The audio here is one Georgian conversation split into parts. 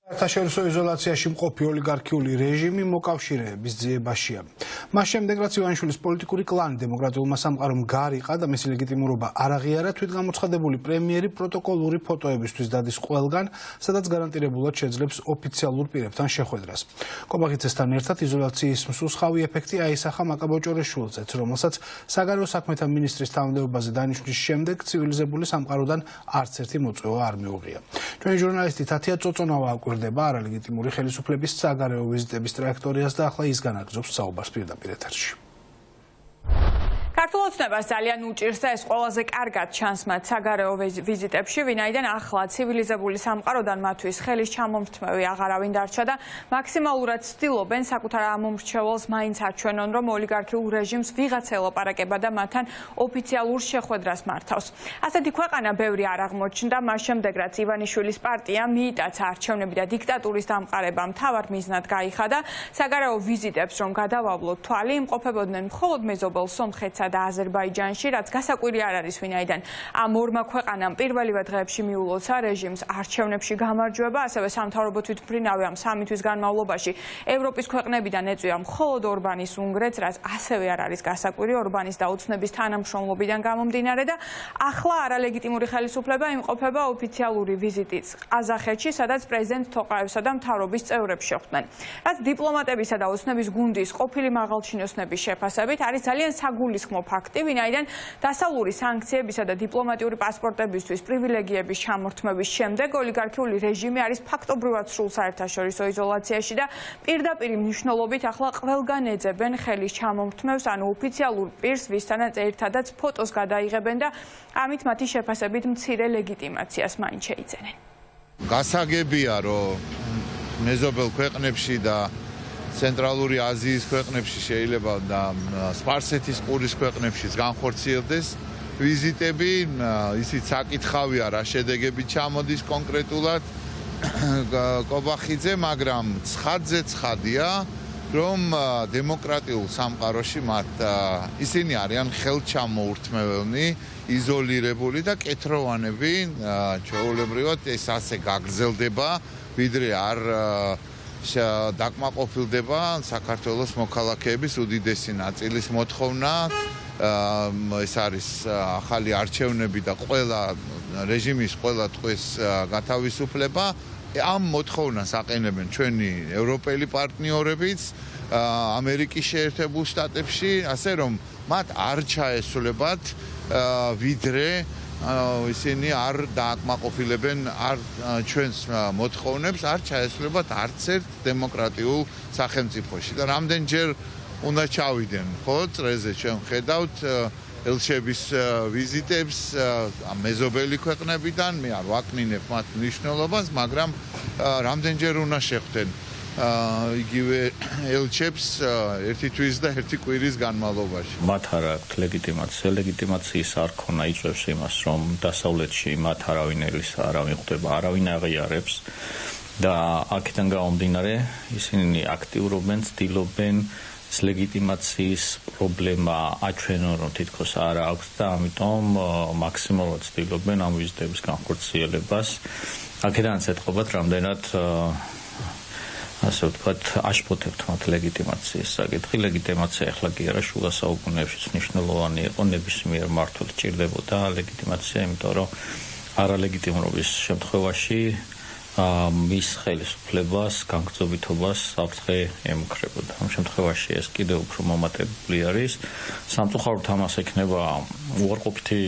საერთაშორისო იზოლაციაში მყოფი ოლიგარქიული რეჟიმი მოკავშირეების ძიებაშია. მას შემდეგ, რაც ივანიშვილის პოლიტიკური კლანი დემოკრატიულმა სამყარომ გარიყა და მისი ლეგიტიმურობა არ აღიარა, თვითგამოცხადებული პრემიერი პროტოკოლური ფოტოებისთვის დადის ყველგან, სადაც გარანტირებულად შეძლებს ოფიციალურ პირებთან შეხვედრას. კობახიცესთან ერთად იზოლაციის მსუსხავი ეფექტი აისახა მაკაბოჭორეშვილზეც, რომელსაც საგარეო საქმეთა მინისტრის თანამდებობაზე დანიშნვის შემდეგ ცივილიზებული სამყაროდან არც ერთი მოწვევა არ მიუღია. ჩვენი ჟურნალისტი თათია წოწონავა არალეგიტიმური ხელისუფლების საგარეო ვიზიტების ტრაექტორიას და ახლა ის განაგრძობს საუბარს პირდაპირ ეთერში. ქართულ ოცნებას ძალიან უჭირს და ეს ყველაზე კარგად ჩანს მათ საგარეო ვიზიტებში, ვინაიდან ახლა ცივილიზებული სამყაროდან მათთვის ხელის ჩამომრთმევი აღარავინ დარჩა და მაქსიმალურად ცდილობენ საკუთარ ამომრჩეველს მაინც აჩვენონ, რომ ოლიგარქიულ რეჟიმს ვიღაც ელაპარაკება და მათთან ოფიციალურ შეხვედრას მართავს. ასეთი ქვეყანა ბევრი არ აღმოჩნდა, მას შემდეგ რაც ივანიშვილის პარტია მიიტაცა არჩევნები და დიქტატურის დამყარება მთავარ მიზნად გაიხადა, საგარეო ვიზიტებს რომ გადავავლოთ თვალი, იმყოფებოდნენ მხოლოდ მეზობელ სომხეთსა და აზერბაიჯანში, რაც გასაკვირი არ არის, ვინაიდან ამ ორმა ქვეყანამ პირველივე დღეებში მიულოცა რეჟიმს არჩევნებში გამარჯვება, ასევე სამთავრობო თვითმფრინავი ამ 3 თვის განმავლობაში ევროპის ქვეყნებიდან ეწვია მხოლოდ ორბანის უნგრეთს, რაც ასევე არ არის გასაკვირი ორბანის და ოცნების თანამშრომლობიდან გამომდინარე და ახლა არალეგიტიმური ხელისუფლება იმყოფება ოფიციალური ვიზიტით ყაზახეთში, სადაც პრეზიდენტ თოყაევსა და მთავრობის წევრებს შეხვდნენ. რაც დიპლომატებისა და ოცნების გუნდის ყოფილი მაღალჩინოსნების შეფასებით არის ძალიან საგულისხმო ფაქტი, ვინაიდან დასავლური სანქციებისა და დიპლომატიური პასპორტებისთვის პრივილეგიების ჩამორთმევის შემდეგ ოლიგარქიული რეჟიმი არის ფაქტობრივად სრულ საერთაშორისო იზოლაციაში და პირდაპირ მნიშვნელობით ახლა ყველგან ეძებენ ხელის ჩამომრთმევს, ანუ ოფიციალურ პირს, ვისთანაც ერთადაც ფოტოს გადაიღებენ და ამით მათი შეფასებით მცირე ლეგიტიმაციას მაინც შეიძენენ. გასაგებია, რომ მეზობელ ქვეყნებში და ცენტრალური აზიის ქვეყნებში შეიძლება და სპარსეთის ყურის ქვეყნებშიც განხორციელდეს ვიზიტები, ისიც საკითხავია რა შედეგები ჩამოდის კონკრეტულად კობახიძე, მაგრამ ცხადია, რომ დემოკრატიულ სამყაროში მათ ისინი არიან ხელჩამოურთმეველნი, იზოლირებული და კეთროვანები, ჩვეულებრივად ეს ასე გაგრძელდება, ვიდრე არ დაკმაყოფილდება საქართველოს მოქალაქეების უდიდესი ნაწილის მოთხოვნა. ეს არის ახალი არჩევნები და ყველა რეჟიმის ყველა ტყუის გათავისუფლება. ამ მოთხოვნას აყენებენ ჩვენი ევროპელი პარტნიორებიც ამერიკის შეერთებულ შტატებში, ასე რომ მათ არ ჩაესრულებათ ვიდრე ისინი არ დააკმაყოფილებენ არ ჩვენს მოთხოვნებს, არ ჩაესრულებათ არც ერთ დემოკრატიულ სახელმწიფოში და რამდენჯერ უნდა ჩავიდნენ, ხო, წრეზე ჩვენ ხედავთ ელჩების ვიზიტებს მეზობელი ქვეყნებიდან, მე არ ვაკნინებ მათ მნიშვნელობას, მაგრამ რამდენჯერ უნდა შეხვდნენ იგივე ელჩებს ერთი თვის და ერთი კვირის განმავლობაში. მათ არ აქვთ ლეგიტიმაციის არ ქონა იწვევს იმას, რომ დასავლეთში მათ არავინ ხვდება, არავინ აღიარებს და აქედან გამომდინარე ისინი აქტიურობენ, ცდილობენ ლეგიტიმაციის პრობლემა აჩვენონ, რომ თითქოს არ აქვს და ამიტომ მაქსიმალურად ცდილობენ ამ ვიზიტების განხორციელებას. აქედანაც ეთყობათ რამდენად ასე ვთქვათ, აშფოთებთ მათ ლეგიტიმაციის საკითხი. ლეგიტიმაცია ახლა კი არა, შუა საუკუნეებშიც მნიშვნელოვანი იყო, ნებისმიერ მმართველს ჭირდებოდა ლეგიტიმაცია, იმიტომ რომ არალეგიტიმურობის შემთხვევაში მის ხელისუფლებას, განგრძობითობას საფრთხე ემუქრებოდა. ამ შემთხვევაში ეს კიდევ უფრო მომატებული არის. სამწუხაროდ ამას ექნება უარყოფითი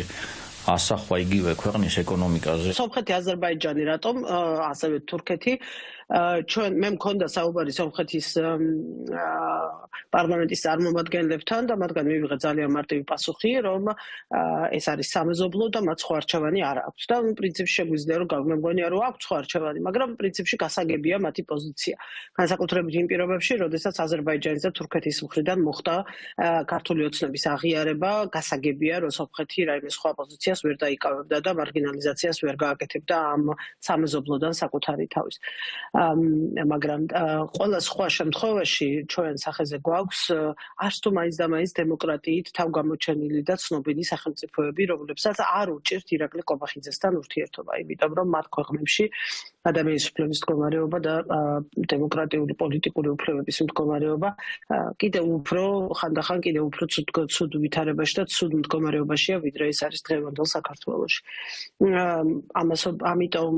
ასახვა იგივე ქვეყნის ეკონომიკაზე. სომხეთი, აზერბაიჯანი, რატომ ასევე თურქეთი ჩვენ მე მქონდა საუბარი სომხეთის პარლამენტის წარმომადგენლებთან და მათგან მივიღე ძალიან მარტივი პასუხი, რომ ეს არის სამეზობლო და მათ სხვა არჩევანი არ აქვს და პრინციპში შეგვიძლია რომ გამგონია რომ აქვს სხვა არჩევანი, მაგრამ პრინციპში გასაგებია მათი პოზიცია. განსაკუთრებით იმ პირობებში, როდესაც აზერბაიჯანის და თურქეთის მხრიდან მოხდა ქართული ოცნების აღიარება, გასაგებია რომ სომხეთი რაიმე სხვა პოზიცია მარგინალიზაციას ვერ დაიკავებდა და მარგინალიზაციას ვერ გააკეთებდა ამ სამეზობლოდან საკუთარი თავის. მაგრამ ყველა სხვა შემთხვევაში ჩვენ სახეზე გვაქვს არც თუ მაინც და მაინც დემოკრატიით თავგამოჩენილი და ცნობილი სახელმწიფოები, რომლებსაც არ უჭირთ ირაკლი ყობახიძესთან ურთიერთობა, იმიტომ რომ მათ ქვეყნებში ადამიანის უფლების მდგომარეობა და დემოკრატიული პოლიტიკური უფლებების მდგომარეობა კიდევ უფრო ხანდახან კიდევ უფრო ცუდ ვითარებაში და ცუდ მდგომარეობაშია, ვიდრე ეს არის დღევანდელ საქართველოში. ამიტომ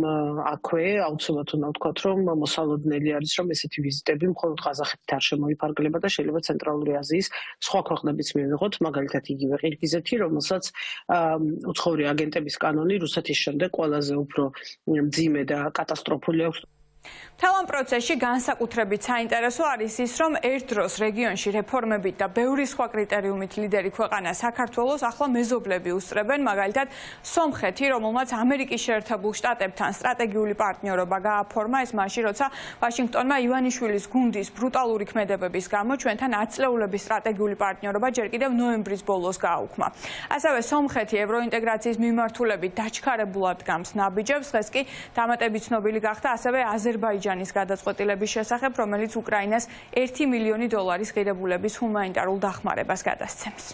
აქვე აუცილებლად უნდა ვთქვათ, რომ მოსალოდნელი არის, რომ ესეთი ვიზიტები მხოლოდ ყაზახეთით არ შემოიფარგლება და შეიძლება ცენტრალური აზიის სხვა ქვეყნებიც მივიღოთ, მაგალითად იგივე ყირგიზეთი, რომელსაც უცხოური აგენტების კანონი რუსეთის შემდეგ ყველაზე უფრო მძიმე და კატასტროფული აქვს. მთელ ამ პროცესში განსაკუთრებით საინტერესო არის ის, რომ ერთ დროს რეგიონში რეფორმებით და ბევრი სხვა კრიტერიუმით ლიდერი ქვეყანა საქართველოს ახლა მეზობლები უსწრებენ, მაგალითად სომხეთი, რომელმაც ამერიკის შეერთებულ შტატებთან სტრატეგიული პარტნიორობა გააფორმა, ეს მაშინ, როცა ვაშინგტონმა ივანიშვილის გუნდის ბრუტალური ქმედებების გამო ჩვენთან ათწლეულების სტრატეგიული პარტნიორობა ჯერ კიდევ ნოემბრის ბოლოს გააუქმა. ასევე სომხეთი ევროინტეგრაციის მიმართულებით დაჩქარებულად დგამს ნაბიჯებს, დღეს კი დამატებით ცნობილი გახდა ასევე აზერბაიჯანის გადაწყვეტილების შესახებ, რომელიც უკრაინას $1 მილიონი ღირებულების ჰუმანიტარულ დახმარებას გადასცემს.